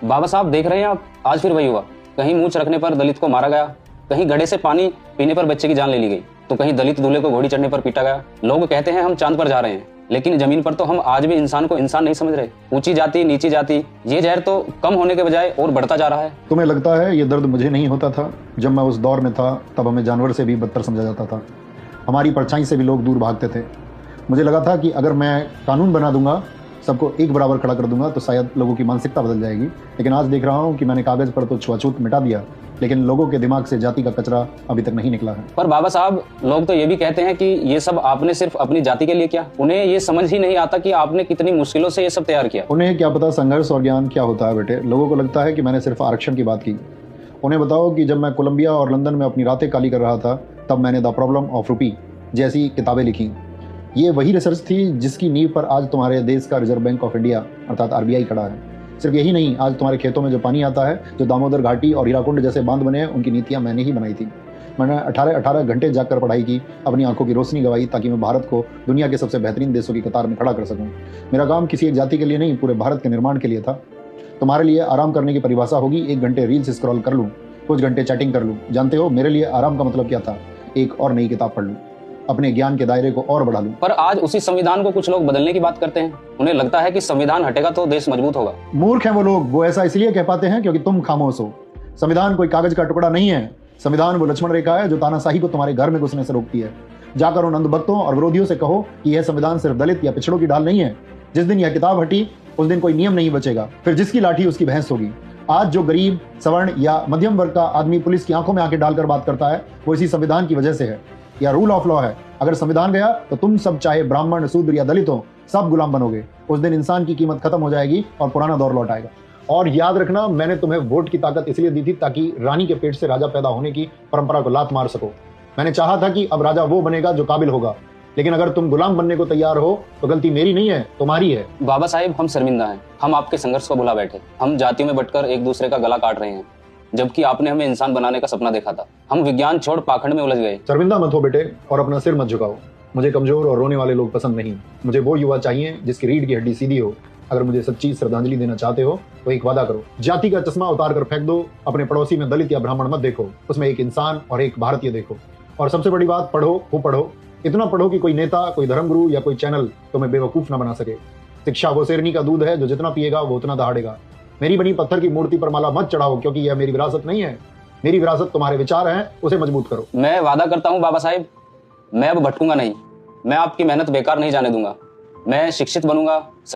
बाबा साहब देख रहे हैं आप, आज फिर वही हुआ। कहीं मूंछ रखने पर दलित को मारा गया, कहीं घड़े से पानी पीने पर बच्चे की जान ले ली गई, तो कहीं दलित दूल्हे को घोड़ी चढ़ने पर पीटा गया। लोग कहते हैं हम चांद पर जा रहे हैं, लेकिन जमीन पर तो हम आज भी इंसान को इंसान नहीं समझ रहे। ऊंची जाति नीची जाति, ये जहर तो कम होने के बजाय और बढ़ता जा रहा है। तुम्हें लगता है ये दर्द मुझे नहीं होता था? जब मैं उस दौर में था तब हमें जानवर से भी बदतर समझा जाता था। हमारी परछाई से भी लोग दूर भागते थे। मुझे लगा था कि अगर मैं कानून बना दूंगा, सबको एक बराबर खड़ा कर दूंगा, तो शायद लोगों की मानसिकता बदल जाएगी। लेकिन आज देख रहा हूँ कि मैंने कागज पर तो छुआछूत मिटा दिया, लेकिन लोगों के दिमाग से जाति का कचरा अभी तक नहीं निकला है। पर बाबा साहब, लोग तो ये भी कहते हैं कि ये सब आपने सिर्फ अपनी जाति के लिए किया। उन्हें ये समझ ही नहीं आता कि आपने कितनी मुश्किलों से ये सब तैयार किया। उन्हें क्या पता संघर्ष और ज्ञान क्या होता है बेटे। लोगों को लगता है कि मैंने सिर्फ आरक्षण की बात की। उन्हें बताओ कि जब मैं कोलंबिया और लंदन में अपनी रातें काली कर रहा था, तब मैंने द प्रॉब्लम ऑफ रूपी जैसी किताबें लिखी। ये वही रिसर्च थी जिसकी नींव पर आज तुम्हारे देश का रिजर्व बैंक ऑफ इंडिया अर्थात आरबीआई खड़ा है। सिर्फ यही नहीं, आज तुम्हारे खेतों में जो पानी आता है, जो दामोदर घाटी और हीराकुंड जैसे बांध बने हैं, उनकी नीतियां मैंने ही बनाई थी। मैंने 18 घंटे जाकर पढ़ाई की, अपनी आंखों की रोशनी गवाई, ताकि मैं भारत को दुनिया के सबसे बेहतरीन देशों की कतार में खड़ा कर सकूं। मेरा काम किसी एक जाति के लिए नहीं, पूरे भारत के निर्माण के लिए था। तुम्हारे लिए आराम करने की परिभाषा होगी 1 घंटे रील्स स्क्रॉल कर लूँ, कुछ घंटे चैटिंग कर लूँ। जानते हो मेरे लिए आराम का मतलब क्या था? एक और नई किताब पढ़ लूँ, अपने ज्ञान के दायरे को और बढ़ा लूं। पर आज उसी संविधान को कुछ लोग बदलने की बात करते हैं। उन्हें लगता है कि संविधान हटेगा तो देश मजबूत होगा। मूर्ख हैं वो लोग। वो ऐसा इसलिए कह पाते हैं क्योंकि तुम खामोश हो। संविधान कोई कागज का टुकड़ा नहीं है। संविधान वो लक्ष्मण रेखा है जो तानाशाही को तुम्हारे घर में घुसने से रोकती है। जाकर उन अंधभक्तों और विरोधियों से कहो कि यह संविधान सिर्फ दलित या पिछड़ों की ढाल नहीं है। जिस दिन यह किताब हटी, उस दिन कोई नियम नहीं बचेगा, फिर जिसकी लाठी उसकी भैंस होगी। आज जो गरीब, सवर्ण या मध्यम वर्ग का आदमी पुलिस की आंखों में आंखें डालकर बात करता है, वो इसी संविधान की वजह से है। या रूल ऑफ लॉ है। अगर संविधान गया तो तुम सब, चाहे ब्राह्मण, शूद्र या दलित हो, सब गुलाम बनोगे। उस दिन इंसान की कीमत खत्म हो जाएगी और पुराना दौर लौट आएगा। और याद रखना, मैंने तुम्हें वोट की ताकत इसलिए दी थी ताकि रानी के पेट से राजा पैदा होने की परंपरा को लात मार सको। मैंने चाहा था कि अब राजा वो बनेगा जो काबिल होगा। लेकिन अगर तुम गुलाम बनने को तैयार हो तो गलती मेरी नहीं है, तुम्हारी है। बाबा साहेब, हम शर्मिंदा हैं। हम आपके संघर्ष को भुला बैठे। हम जातियों में बंटकर एक दूसरे का गला काट रहे हैं, जबकि आपने हमें इंसान बनाने का सपना देखा था। हम विज्ञान छोड़ पाखंड में उलझ गए। शर्मिंदा मत हो बेटे, और अपना सिर मत झुकाओ। मुझे कमजोर और रोने वाले लोग पसंद नहीं। मुझे वो युवा चाहिए जिसकी रीढ़ की हड्डी सीधी हो। अगर मुझे सच्ची श्रद्धांजलि देना चाहते हो तो एक वादा करो, जाति का चश्मा उतार कर फेंक दो। अपने पड़ोसी में दलित या ब्राह्मण मत देखो, उसमें एक इंसान और एक भारतीय देखो। और सबसे बड़ी बात, पढ़ो, खूब पढ़ो। इतना पढ़ो कि कोई नेता, कोई धर्मगुरु या कोई चैनल तुम्हें बेवकूफ न बना सके। शिक्षा वो शेरनी का दूध है जो जितना पिएगा वो उतना दहाड़ेगा। मेरी बनी पत्थर की मूर्ति पर माला मत चढ़ाओ, क्योंकि यह मेरी विरासत नहीं है। मेरी विरासत तुम्हारे विचार हैं, उसे मजबूत करो। मैं वादा करता हूँ बाबा साहेब, मैं अब भटकूंगा नहीं। मैं आपकी मेहनत बेकार नहीं जाने दूंगा। मैं शिक्षित बनूंगा।